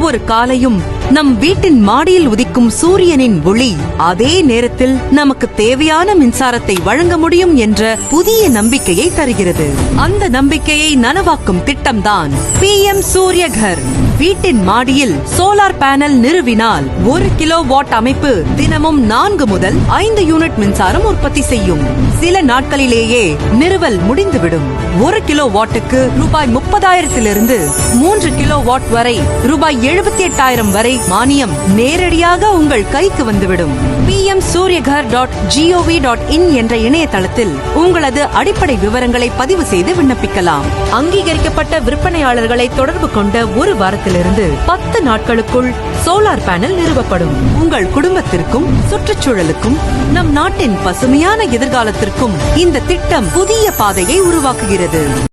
ஒவ்வொரு காலையும் நம் வீட்டின் மாடியில் உதிக்கும் சூரியனின் ஒளி அதே நேரத்தில் நமக்கு தேவையான மின்சாரத்தை வழங்க முடியும் என்ற புதிய நம்பிக்கையை தருகிறது. அந்த நம்பிக்கையை நனவாக்கும் திட்டம்தான் PM சூரியகர். வீட்டின் மாடியில் சோலார் பேனல் நிறுவினால் 1 கிலோவாட் அமைப்பு தினமும் 4 முதல் 5 யூனிட் மின்சாரம் உற்பத்தி செய்யும். சில நாட்களிலேயே நிறுவல் முடிந்துவிடும். 1 கிலோவாட்டுக்கு ரூபாய் 30,000 3 கிலோவாட் வரை ரூபாய் 78,000 வரை மானியம் நேரடியாக உங்கள் கைக்கு வந்துவிடும். pmsuryaghar.gov.in என்ற இணையதளத்தில் உங்களது அடிப்படை விவரங்களை பதிவு செய்து விண்ணப்பிக்கலாம். அங்கீகரிக்கப்பட்ட விற்பனையாளர்களை தொடர்பு கொண்ட 1 வாரத்திலிருந்து 10 நாட்களுக்குள் சோலார் பேனல் நிறுவப்படும். உங்கள் குடும்பத்திற்கும் சுற்றுச்சூழலுக்கும் நம் நாட்டின் பசுமையான எதிர்காலத்திற்கும் இந்த திட்டம் புதிய பாதையை உருவாக்குகிறது.